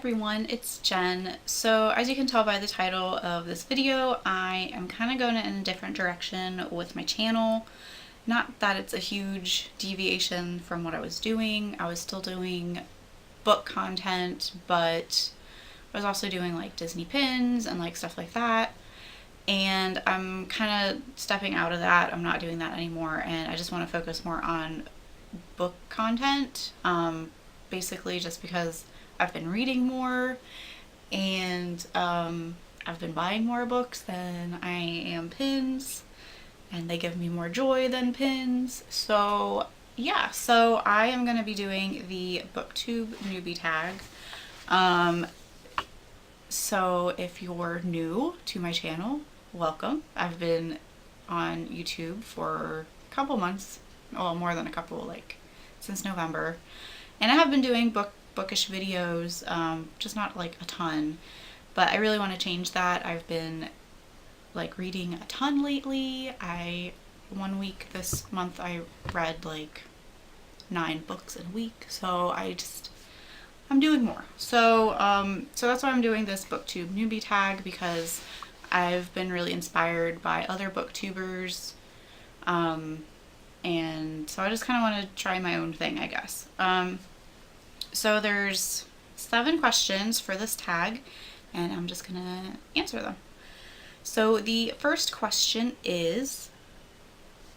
everyone, it's Jen. So as you can tell by the title of this video, I am kind of going in a different direction with my channel. Not that it's a huge deviation from what I was doing. I was still doing book content, but I was also doing like Disney pins and like stuff like that. And I'm kind of stepping out of that. I'm not doing that anymore, and I just want to focus more on book content. Basically just because I've been reading more, and I've been buying more books than I am pins, and they give me more joy than pins. So yeah, so I am going to be doing the Booktube Newbie Tag. So if you're new to my channel, welcome. I've been on YouTube for a couple months, well, more than a couple, like since November, and I have been doing bookish videos, just not like a ton, but I really want to change that. I've been like reading a ton lately. One week this month I read like 9 books in a week, so I'm doing more. So so that's why I'm doing this Booktube Newbie Tag, because I've been really inspired by other booktubers, and so I just kind of want to try my own thing, I guess. So there's 7 questions for this tag, and I'm just gonna answer them. So the first question is,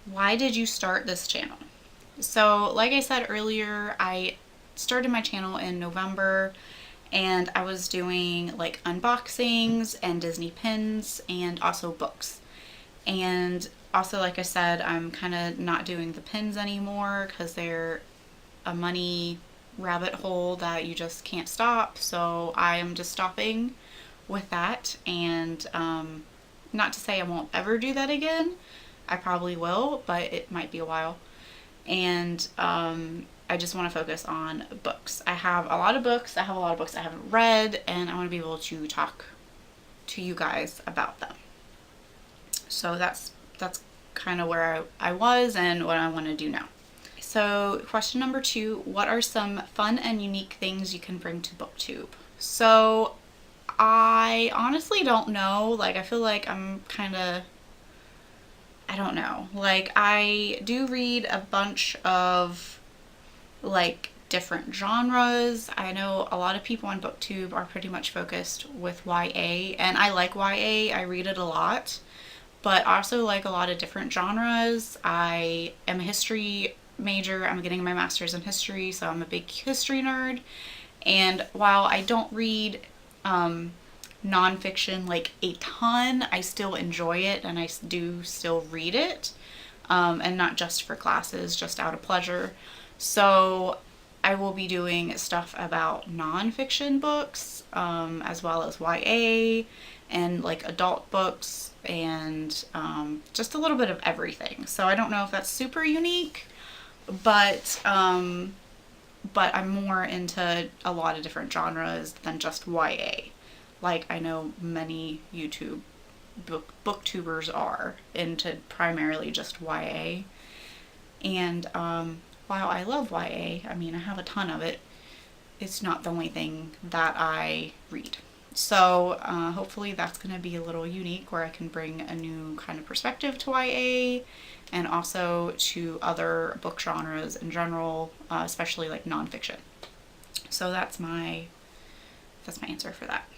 why did you start this channel? So like I said earlier, I started my channel in November, and I was doing like unboxings and Disney pins and also books. And also, like I said, I'm kind of not doing the pins anymore because they're a money rabbit hole that you just can't stop. So I am just stopping with that, and not to say I won't ever do that again. I probably will, but it might be a while. And I just want to focus on books. I have a lot of books. I have a lot of books I haven't read, and I want to be able to talk to you guys about them. So that's kind of where I was and what I want to do now. So question number 2, what are some fun and unique things you can bring to Booktube? So I honestly don't know. Like, I feel like I'm kind of, I don't know. Like, I do read a bunch of like different genres. I know a lot of people on Booktube are pretty much focused with YA, and I like YA. I read it a lot, but also like a lot of different genres. I am a history major. I'm getting my master's in history, so I'm a big history nerd. And while I don't read nonfiction like a ton, I still enjoy it, and I do still read it, and not just for classes, just out of pleasure. So I will be doing stuff about nonfiction books, as well as YA and like adult books, and just a little bit of everything. So I don't know if that's super unique, but I'm more into a lot of different genres than just YA. Like, I know many YouTube booktubers are into primarily just YA. And while I love YA, I mean, I have a ton of it, it's not the only thing that I read. So hopefully that's going to be a little unique, where I can bring a new kind of perspective to YA, and also to other book genres in general, especially like nonfiction. So that's my answer for that.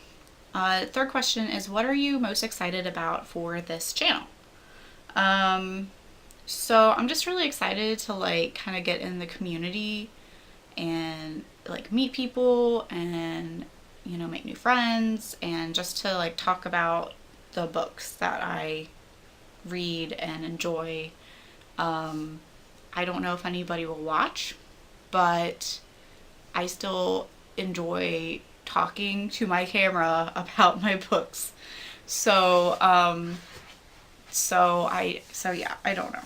Third question is, what are you most excited about for this channel? So I'm just really excited to like kind of get in the community and like meet people, and you know, make new friends, and just to like talk about the books that I read and enjoy. I don't know if anybody will watch, but I still enjoy talking to my camera about my books. So yeah, I don't know.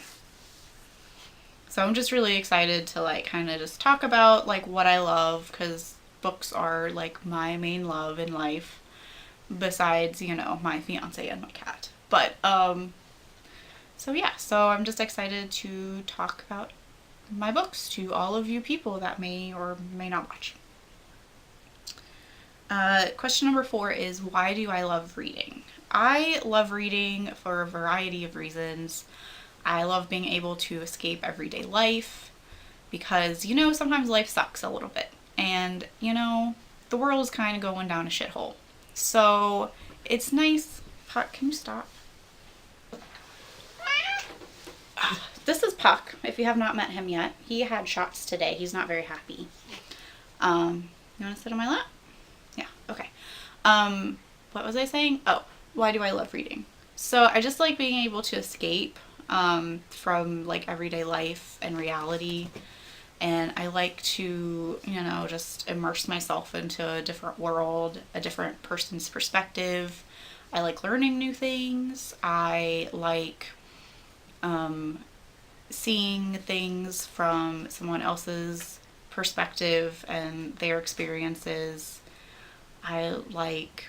So I'm just really excited to like kind of just talk about like what I love, because books are like my main love in life, besides, you know, my fiance and my cat. But so yeah, so I'm just excited to talk about my books to all of you people that may or may not watch. Question number 4 is, why do I love reading? I love reading for a variety of reasons. I love being able to escape everyday life because, sometimes life sucks a little bit. And, the world is kind of going down a shithole. So it's nice. Puck, can you stop? This is Puck, if you have not met him yet. He had shots today. He's not very happy. You want to sit on my lap? Yeah, okay. What was I saying? Oh, why do I love reading? So I just like being able to escape from like everyday life and reality. And I like to, just immerse myself into a different world, a different person's perspective. I like learning new things. I like seeing things from someone else's perspective and their experiences. I like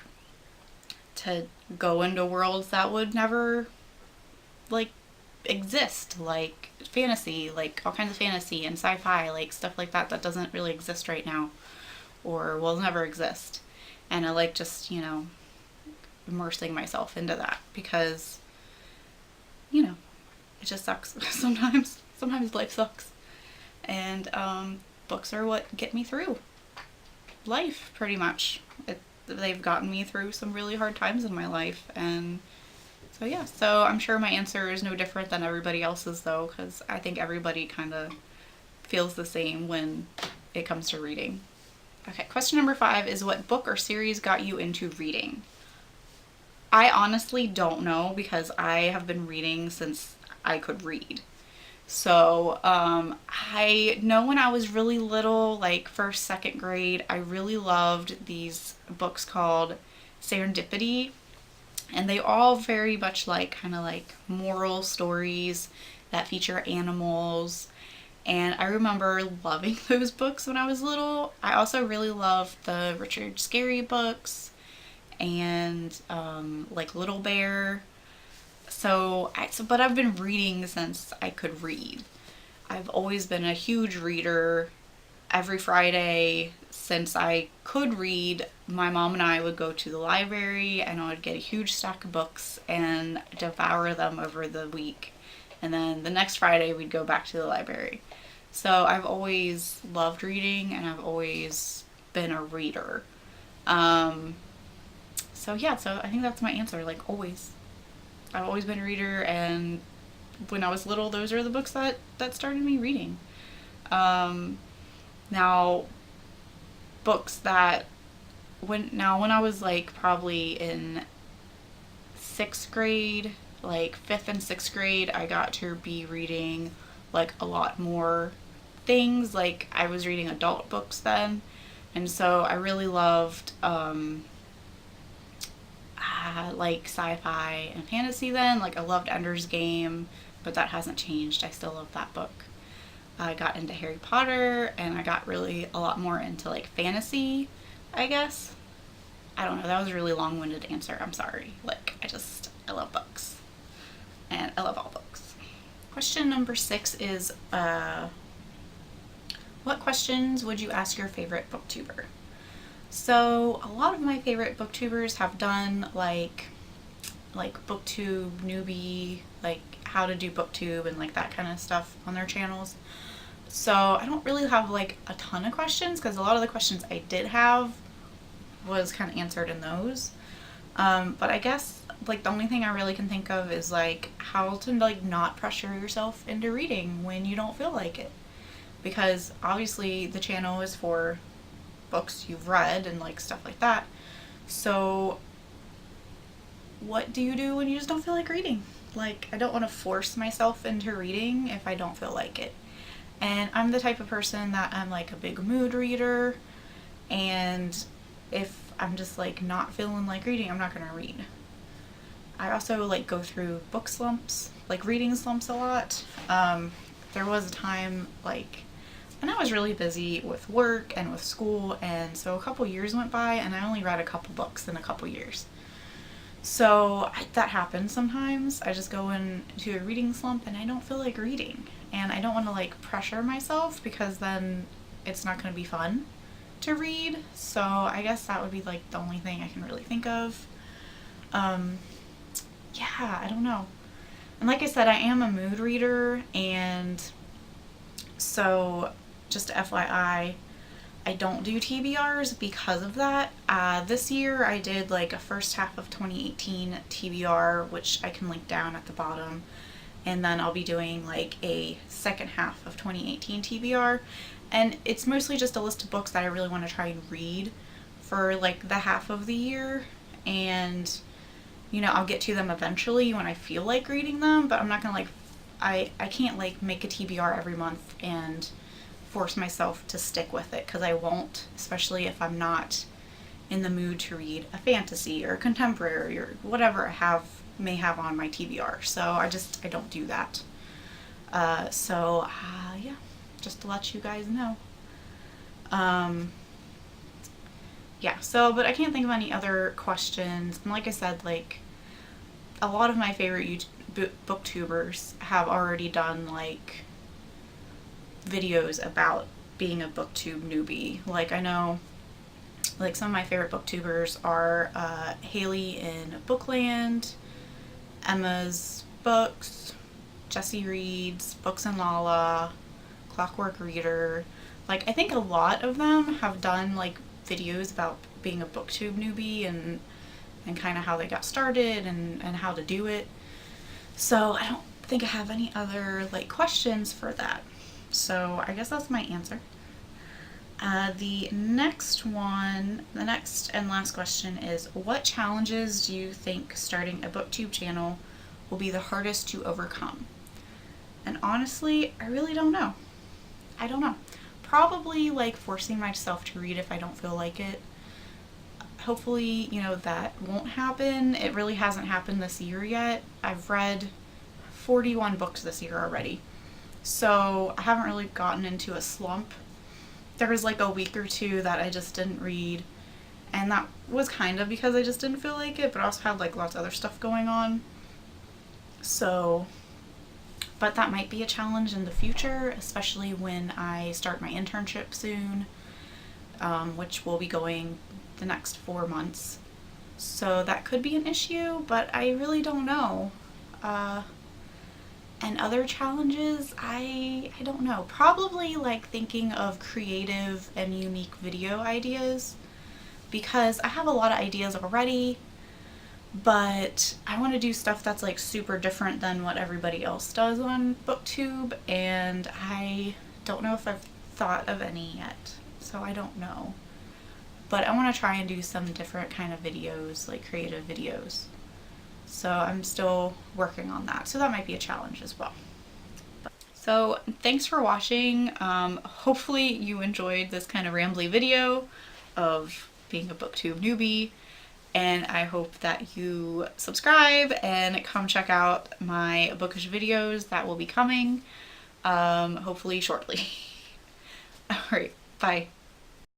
to go into worlds that would never exist, like fantasy, like all kinds of fantasy and sci-fi, like stuff like that doesn't really exist right now or will never exist. And I like just, immersing myself into that because, it just sucks sometimes. Sometimes life sucks. And books are what get me through life, pretty much. They've gotten me through some really hard times in my life. And so, yeah. So I'm sure my answer is no different than everybody else's, though, because I think everybody kind of feels the same when it comes to reading. Okay, question number 5 is, what book or series got you into reading? I honestly don't know because I have been reading since I could read. So I know when I was really little, like first, second grade, I really loved these books called Serendipity. And they all very much kind of like moral stories that feature animals. And I remember loving those books when I was little. I also really loved the Richard Scarry books and like Little Bear. But I've been reading since I could read. I've always been a huge reader. Every Friday since I could read, my mom and I would go to the library and I would get a huge stack of books and devour them over the week. And then the next Friday we'd go back to the library. So I've always loved reading and I've always been a reader. So I think that's my answer, like always. I've always been a reader, and when I was little, those are the books that started me reading. Now, books that, when I was like probably in 6th grade, like 5th and 6th grade, I got to be reading like a lot more things. Like I was reading adult books then, and so I really loved like sci-fi and fantasy then. Like I loved Ender's Game, but that hasn't changed. I still love that book. I got into Harry Potter, and I got really a lot more into like fantasy, I guess. I don't know, that was a really long-winded answer. I'm sorry. Like I love books. And I love all books. Question number 6 is what questions would you ask your favorite booktuber? So a lot of my favorite booktubers have done like Booktube Newbie, like how to do Booktube and like that kind of stuff on their channels. So I don't really have like a ton of questions because a lot of the questions I did have was kind of answered in those. But I guess like the only thing I really can think of is like how to like not pressure yourself into reading when you don't feel like it. Because obviously the channel is for books you've read and like stuff like that. So what do you do when you just don't feel like reading? Like I don't want to force myself into reading if I don't feel like it. And I'm the type of person that I'm like a big mood reader, and if I'm just like not feeling like reading, I'm not gonna read. I also like go through book slumps, like reading slumps a lot. There was a time and I was really busy with work and with school, and so a couple years went by and I only read a couple books in a couple years. So that happens sometimes. I just go into a reading slump and I don't feel like reading, and I don't want to like pressure myself because then it's not going to be fun to read, so I guess that would be like the only thing I can really think of. Yeah, I don't know. And like I said, I am a mood reader, and so just FYI, I don't do TBRs because of that. This year I did like a first half of 2018 TBR, which I can link down at the bottom, and then I'll be doing like a second half of 2018 TBR, and it's mostly just a list of books that I really want to try and read for like the half of the year, and you know, I'll get to them eventually when I feel like reading them, but I'm not gonna like, I can't like make a TBR every month and force myself to stick with it, because I won't, especially if I'm not in the mood to read a fantasy or a contemporary or whatever I may have on my TBR. So I don't do that. Yeah, just to let you guys know. Yeah, so, but I can't think of any other questions. And like I said, like, a lot of my favorite booktubers have already done, like, videos about being a booktube newbie. Like, I know, like, some of my favorite booktubers are Haley in Bookland, Emma's Books, Jessie Reads, Books and Lala, Clockwork Reader. Like, I think a lot of them have done, like, videos about being a booktube newbie and kind of how they got started and how to do it. So I don't think I have any other like questions for that. So I guess that's my answer. The next and last question is, what challenges do you think starting a booktube channel will be the hardest to overcome? And honestly, I really don't know. I don't know. Probably like forcing myself to read if I don't feel like it. Hopefully, you know, that won't happen. It really hasn't happened this year yet. I've read 41 books this year already. So I haven't really gotten into a slump. There was like a week or two that I just didn't read, and that was kind of because I just didn't feel like it, but I also had like lots of other stuff going on. So, but that might be a challenge in the future, especially when I start my internship soon, which will be going the next 4 months. So that could be an issue, but I really don't know. And other challenges, I don't know. Probably like thinking of creative and unique video ideas, because I have a lot of ideas already, but I want to do stuff that's like super different than what everybody else does on BookTube, and I don't know if I've thought of any yet, so I don't know. But I want to try and do some different kind of videos, like creative videos. So I'm still working on that. So that might be a challenge as well. So thanks for watching. Hopefully you enjoyed this kind of rambly video of being a BookTube newbie. And I hope that you subscribe and come check out my bookish videos that will be coming, hopefully shortly. All right, bye.